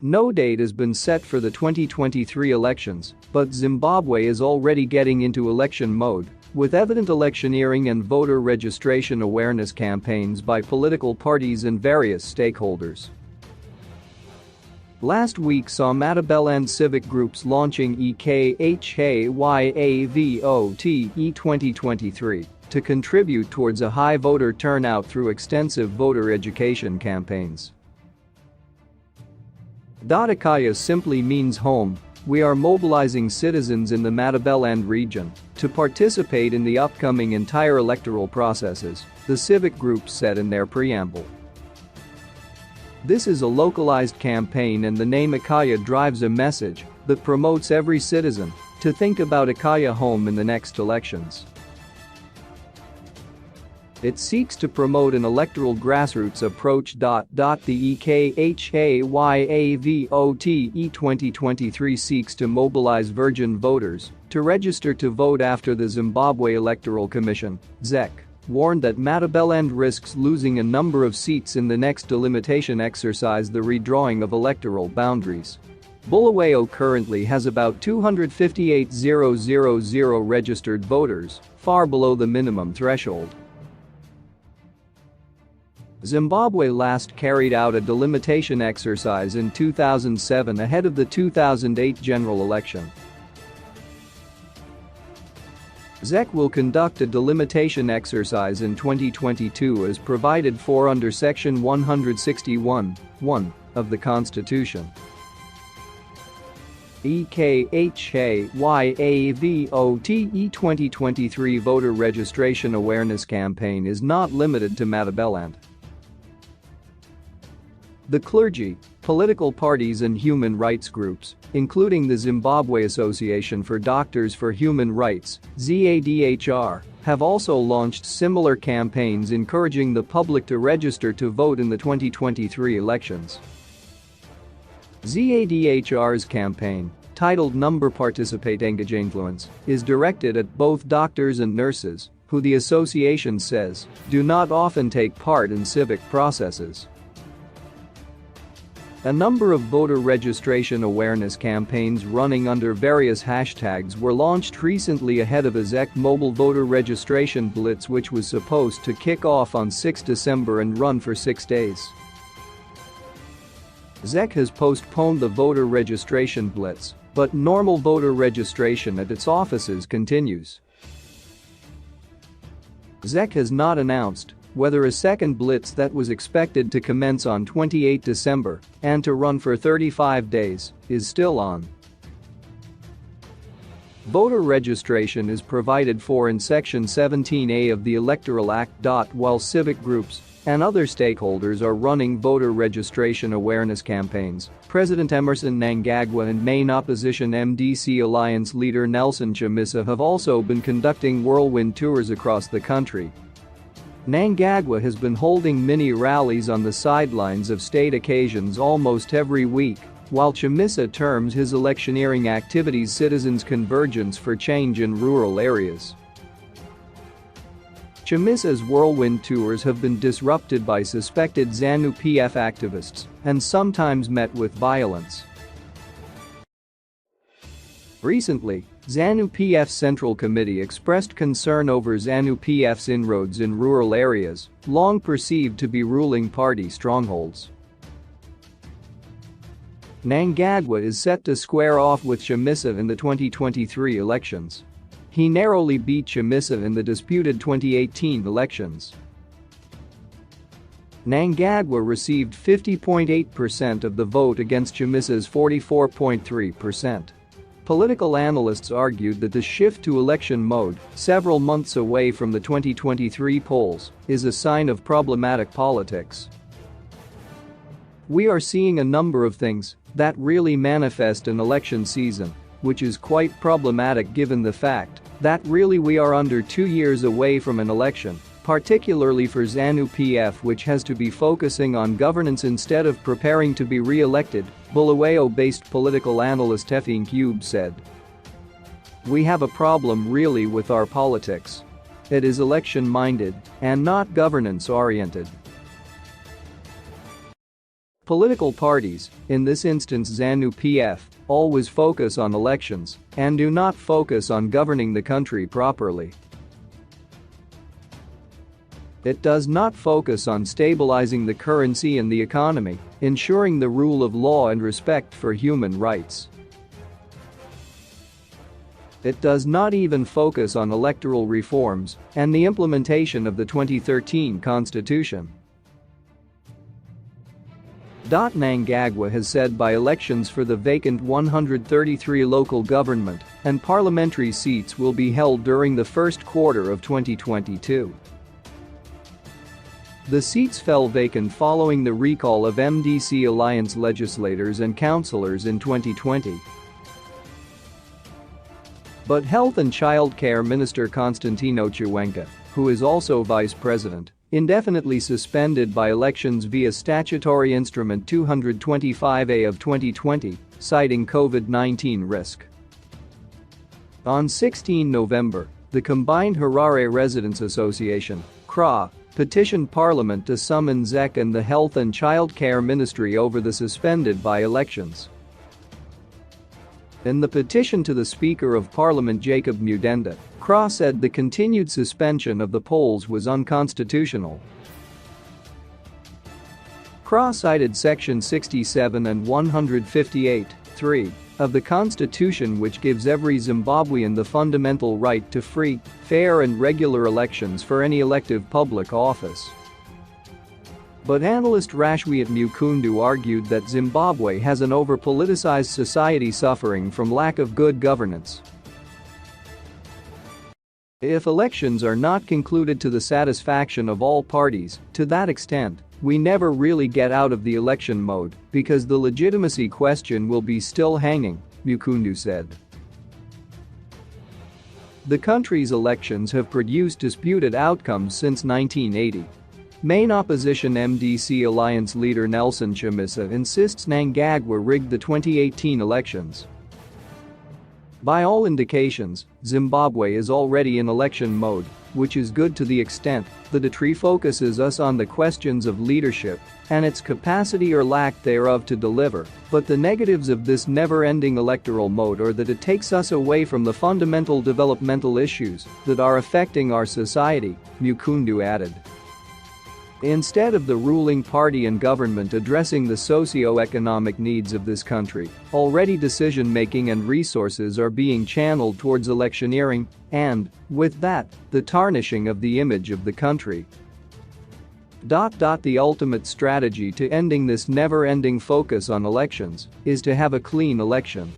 No date has been set for the 2023 elections, but Zimbabwe is already getting into election mode, with evident electioneering and voter registration awareness campaigns by political parties and various stakeholders. Last week saw Matabeleland civic groups launching EKHAYAVOTE 2023 to contribute towards a high voter turnout through extensive voter education campaigns. Ekaya simply means home. We are mobilizing citizens in the Matabeleland region to participate in the upcoming entire electoral processes, the civic groups said in their preamble. This is a localized campaign and the name Ekaya drives a message that promotes every citizen to think about Ekaya home in the next elections. It seeks to promote an electoral grassroots approach. The EKHAYAVOTE 2023 seeks to mobilize virgin voters to register to vote after the Zimbabwe Electoral Commission, ZEC, warned that Matabeleland risks losing a number of seats in the next delimitation exercise, the redrawing of electoral boundaries. Bulawayo currently has about 258,000 registered voters, far below the minimum threshold. Zimbabwe last carried out a delimitation exercise in 2007 ahead of the 2008 general election. ZEC will conduct a delimitation exercise in 2022 as provided for under Section 161(1) of the Constitution. EKHAYAVOTE 2023 voter registration awareness campaign is not limited to Matabeleland. The clergy, political parties and human rights groups, including the Zimbabwe Association for Doctors for Human Rights, ZADHR, have also launched similar campaigns encouraging the public to register to vote in the 2023 elections. ZADHR's campaign, titled Number Participate Engage Influence, is directed at both doctors and nurses, who the association says do not often take part in civic processes. A number of voter registration awareness campaigns running under various hashtags were launched recently ahead of a ZEC mobile voter registration blitz, which was supposed to kick off on 6 December and run for 6 days. ZEC has postponed the voter registration blitz, but normal voter registration at its offices continues. ZEC has not announced whether a second blitz that was expected to commence on 28 December and to run for 35 days is still on. Voter registration is provided for in Section 17A of the Electoral Act. While civic groups and other stakeholders are running voter registration awareness campaigns, President Emmerson Mnangagwa and main opposition MDC Alliance leader Nelson Chamisa have also been conducting whirlwind tours across the country. Mnangagwa has been holding mini rallies on the sidelines of state occasions almost every week, while Chamisa terms his electioneering activities citizens' convergence for change in rural areas. Chamisa's whirlwind tours have been disrupted by suspected ZANU-PF activists and sometimes met with violence. Recently, ZANU-PF's Central Committee expressed concern over ZANU-PF's inroads in rural areas, long perceived to be ruling party strongholds. Mnangagwa is set to square off with Chamisa in the 2023 elections. He narrowly beat Chamisa in the disputed 2018 elections. Mnangagwa received 50.8% of the vote against Chamisa's 44.3%. Political analysts argued that the shift to election mode, several months away from the 2023 polls, is a sign of problematic politics. We are seeing a number of things that really manifest an election season, which is quite problematic given the fact that really we are under 2 years away from an election, particularly for ZANU-PF, which has to be focusing on governance instead of preparing to be re-elected, Bulawayo-based political analyst Effiong Cube said. We have a problem really with our politics. It is election-minded and not governance-oriented. Political parties, in this instance ZANU-PF, always focus on elections and do not focus on governing the country properly. It does not focus on stabilizing the currency and the economy, ensuring the rule of law and respect for human rights. It does not even focus on electoral reforms and the implementation of the 2013 Constitution. Mnangagwa has said by-elections for the vacant 133 local government and parliamentary seats will be held during the first quarter of 2022. The seats fell vacant following the recall of MDC alliance legislators and councillors in 2020. But Health and Child Care Minister Constantino Chiwenga, who is also Vice President, indefinitely suspended by-elections via Statutory Instrument 225A of 2020, citing COVID-19 risk. On 16 November, the Combined Harare Residents Association, CRA, petitioned Parliament to summon ZEC and the Health and Child Care Ministry over the suspended by-elections. In the petition to the Speaker of Parliament Jacob Mudenda, CRA said the continued suspension of the polls was unconstitutional. CRA cited Section 67 and 158(3) of the Constitution, which gives every Zimbabwean the fundamental right to free, fair and regular elections for any elective public office. But analyst Rashwiat Mukundu argued that Zimbabwe has an over-politicized society suffering from lack of good governance. If elections are not concluded to the satisfaction of all parties, to that extent, we never really get out of the election mode because the legitimacy question will be still hanging, Mukundu said. The country's elections have produced disputed outcomes since 1980. Main opposition MDC alliance leader Nelson Chamisa insists Mnangagwa rigged the 2018 elections. By all indications, Zimbabwe is already in election mode, which is good to the extent that it refocuses us on the questions of leadership and its capacity or lack thereof to deliver, but the negatives of this never-ending electoral mode are that it takes us away from the fundamental developmental issues that are affecting our society, Mukundu added. Instead of the ruling party and government addressing the socio-economic needs of this country, already decision-making and resources are being channeled towards electioneering and, with that, the tarnishing of the image of the country. The ultimate strategy to ending this never-ending focus on elections is to have a clean election.